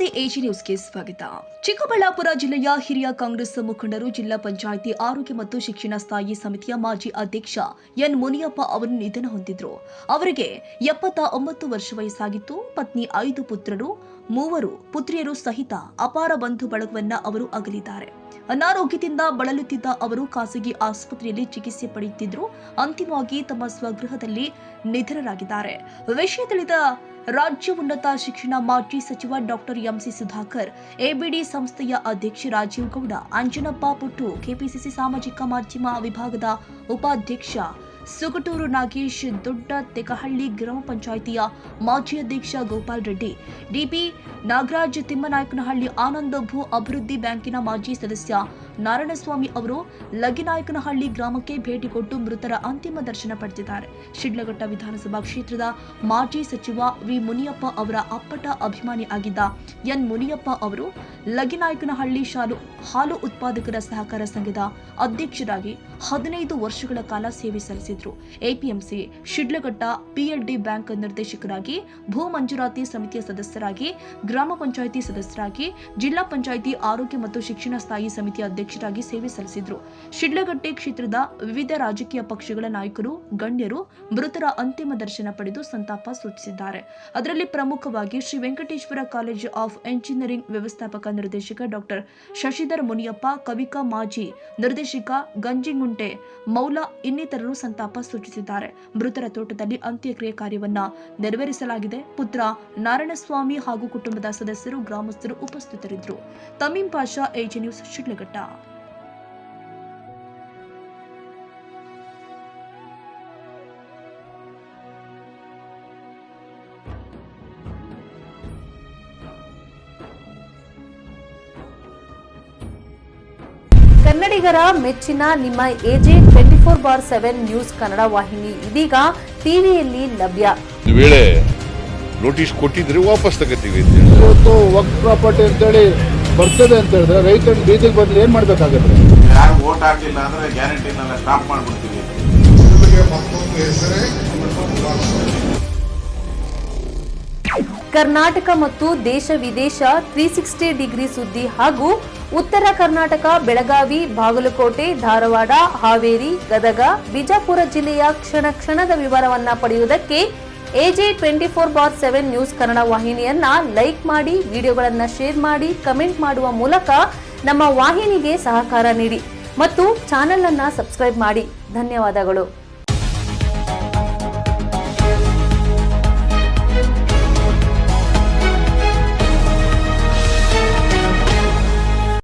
ನಮಸ್ತೆ, ಎಜಿ ನ್ಯೂಸ್ಗೆ ಸ್ವಾಗತ. ಚಿಕ್ಕಬಳ್ಳಾಪುರ ಜಿಲ್ಲೆಯ ಹಿರಿಯ ಕಾಂಗ್ರೆಸ್ ಮುಖಂಡರು ಜಿಲ್ಲಾ ಪಂಚಾಯಿತಿ ಆರೋಗ್ಯ ಮತ್ತು ಶಿಕ್ಷಣ ಸ್ಥಾಯಿ ಸಮಿತಿಯ ಮಾಜಿ ಅಧ್ಯಕ್ಷ ಎನ್ ಮುನಿಯಪ್ಪ ಅವರು ನಿಧನ ಹೊಂದಿದ್ರು. ಅವರಿಗೆ 79 ವರ್ಷ ವಯಸ್ಸಾಗಿತ್ತು. ಪತ್ನಿ 5 ಪುತ್ರರು 3 ಪುತ್ರಿಯರು ಸಹಿತ ಅಪಾರ ಬಂಧು ಬಳಗವನ್ನ ಅವರು ಅಗಲಿದ್ದಾರೆ. ಅನಾರೋಗ್ಯದಿಂದ ಬಳಲುತ್ತಿದ್ದ ಅವರು ಖಾಸಗಿ ಆಸ್ಪತ್ರೆಯಲ್ಲಿ ಚಿಕಿತ್ಸೆ ಪಡೆಯುತ್ತಿದ್ರು. ಅಂತಿಮವಾಗಿ ತಮ್ಮ ಸ್ವಗೃಹದಲ್ಲಿ ನಿಧನರಾಗಿದ್ದಾರೆ. ವಿಷಯ ತಿಳಿದ ರಾಜ್ಯ ಉನ್ನತ ಶಿಕ್ಷಣ ಮಾಜಿ ಸಚಿವ ಡಾಕ್ಟರ್ ಎಂಸಿ ಸುಧಾಕರ್, ಎಬಿಡಿ ಸಂಸ್ಥೆಯ ಅಧ್ಯಕ್ಷ ರಾಜೀವ್ ಗೌಡ, ಅಂಜನಪ್ಪ ಪುಟ್ಟು, ಕೆಪಿಸಿಸಿ ಸಾಮಾಜಿಕ ಮಾಧ್ಯಮ ವಿಭಾಗದ ಉಪಾಧ್ಯಕ್ಷ ಸುಗಟೂರು ನಾಗೇಶ್, ದೊಡ್ಡ ತೆಕಹಳ್ಳಿ ಗ್ರಾಮ ಪಂಚಾಯಿತಿಯ ಮಾಜಿ ಅಧ್ಯಕ್ಷ ಗೋಪಾಲ್ ರೆಡ್ಡಿ, ಡಿಪಿ ನಾಗರಾಜ್, ತಿಮ್ಮನಾಯಕನಹಳ್ಳಿ ಆನಂದ, ಭೂ ಅಭಿವೃದ್ಧಿ ಬ್ಯಾಂಕಿನ ಮಾಜಿ ಸದಸ್ಯ ನಾರಾಯಣಸ್ವಾಮಿ ಅವರು ಲಗಿನಾಯಕನಹಳ್ಳಿ ಗ್ರಾಮಕ್ಕೆ ಭೇಟಿ ಕೊಟ್ಟು ಮೃತರ ಅಂತಿಮ ದರ್ಶನ ಪಡೆದಿದ್ದಾರೆ. ಶಿಡ್ಲಘಟ್ಟ ವಿಧಾನಸಭಾ ಕ್ಷೇತ್ರದ ಮಾಜಿ ಸಚಿವ ವಿ ಮುನಿಯಪ್ಪ ಅವರ ಅಪ್ಪಟ ಅಭಿಮಾನಿ ಆಗಿದ್ದ ಎನ್ ಮುನಿಯಪ್ಪ ಅವರು ಲಗಿನಾಯಕನಹಳ್ಳಿ ಹಾಲು ಉತ್ಪಾದಕರ ಸಹಕಾರ ಸಂಘದ ಅಧ್ಯಕ್ಷರಾಗಿ 15 ವರ್ಷಗಳ ಕಾಲ ಸೇವೆ ಸಲ್ಲಿಸಿದರು. ಎಪಿಎಂಸಿ, ಶಿಡ್ಲಘಟ್ಟ ಪಿಎಲ್ಡಿ ಬ್ಯಾಂಕ್ ನಿರ್ದೇಶಕರಾಗಿ, ಭೂ ಮಂಜೂರಾತಿ ಸಮಿತಿಯ ಸದಸ್ಯರಾಗಿ, ಗ್ರಾಮ ಪಂಚಾಯಿತಿ ಸದಸ್ಯರಾಗಿ, ಜಿಲ್ಲಾ ಪಂಚಾಯಿತಿ ಆರೋಗ್ಯ ಮತ್ತು ಶಿಕ್ಷಣ ಸ್ಥಾಯಿ ಸಮಿತಿಯ ಅಧ್ಯಕ್ಷರಾಗಿ ಸೇವೆ ಸಲ್ಲಿಸಿದರು. ಶಿಡ್ಲಘಟ್ಟ ಕ್ಷೇತ್ರದ ವಿವಿಧ ರಾಜಕೀಯ ಪಕ್ಷಗಳ ನಾಯಕರು, ಗಣ್ಯರು ಮೃತರ ಅಂತಿಮ ದರ್ಶನ ಪಡೆದು ಸಂತಾಪ ಸೂಚಿಸಿದ್ದಾರೆ. ಅದರಲ್ಲಿ ಪ್ರಮುಖವಾಗಿ Shri Venkateshwara college of engineering ವ್ಯವಸ್ಥಾಪಕ ನಿರ್ದೇಶಕ ಡಾಕ್ಟರ್ ಶಶಿಧರ್ ಮುನಿಯಪ್ಪ, ಕವಿಕಾ ಮಾಜಿ ನಿರ್ದೇಶಕ ಗಂಜಿಗುಂಟೆ ಮೌಲಾ ಇನ್ನಿತರರು ಸಂತಾಪ ಸೂಚಿಸಿದ್ದಾರೆ. ಮೃತರ ತೋಟದಲ್ಲಿ ಅಂತ್ಯಕ್ರಿಯೆ ಕಾರ್ಯವನ್ನ ನೆರವೇರಿಸಲಾಗಿದೆ. ಪುತ್ರ ನಾರಾಯಣಸ್ವಾಮಿ ಹಾಗೂ ಕುಟುಂಬದ ಸದಸ್ಯರು, ಗ್ರಾಮಸ್ಥರು ಉಪಸ್ಥಿತರಿದ್ದರು. ತಮೀಂ ಪಾಷಾ, ಎಜಿ ನ್ಯೂಸ್, ಶಿಡ್ಲಘಟ್ಟ. ಕನ್ನಡಿಗರ ಮೆಚ್ಚಿನ ನಿಮ್ಮ ಎಜೆ 24/7 ನ್ಯೂಸ್ ಕನ್ನಡ ವಾಹಿನಿ ಇದೀಗ ಟಿವಿಯಲ್ಲಿ ಲಭ್ಯ. ವೇಳೆ ನೋಟಿಸ್ ಕೊಟ್ಟಿದ್ರೆ ವಾಪಸ್ ತಗೋತೀವಿ. ಇವತ್ತು ವಕ್ಫ್ ಪ್ರಾಪರ್ಟಿ ಅಂತೇಳಿ ಬರ್ತದೆ ಅಂತ ಹೇಳಿದ್ರೆ ರೈತರು ಬೀದಿಗೆ ಬಂದ್ರೆ ಏನ್ ಮಾಡ್ಬೇಕಾಗತ್ತೆ? ಯಾರು ವೋಟ್ ಹಾಕಿಲ್ಲ ಅಂದ್ರೆ ಗ್ಯಾರಂಟಿನೆಲ್ಲ ಸ್ಟಾಪ್ ಮಾಡ್ಬಿಡ್ತೀವಿ. ಕರ್ನಾಟಕ ಮತ್ತು ದೇಶ ವಿದೇಶ 360 ಡಿಗ್ರಿ ಸುದ್ದಿ ಹಾಗೂ ಉತ್ತರ ಕರ್ನಾಟಕ, ಬೆಳಗಾವಿ, ಬಾಗಲಕೋಟೆ, ಧಾರವಾಡ, ಹಾವೇರಿ, ಗದಗ, ಬಿಜಾಪುರ ಜಿಲ್ಲೆಯ ಕ್ಷಣ ಕ್ಷಣದ ವಿವರವನ್ನ ಪಡೆಯುವುದಕ್ಕೆ ಎಜೆ 24/7 ನ್ಯೂಸ್ ಕನ್ನಡ ವಾಹಿನಿಯನ್ನ ಲೈಕ್ ಮಾಡಿ, ವಿಡಿಯೋಗಳನ್ನ ಶೇರ್ ಮಾಡಿ, ಕಮೆಂಟ್ ಮಾಡುವ ಮೂಲಕ ನಮ್ಮ ವಾಹಿನಿಗೆ ಸಹಕಾರ ನೀಡಿ ಮತ್ತು ಚಾನೆಲ್ ಅನ್ನ ಸಬ್ಸ್ಕ್ರೈಬ್ ಮಾಡಿ. ಧನ್ಯವಾದಗಳು.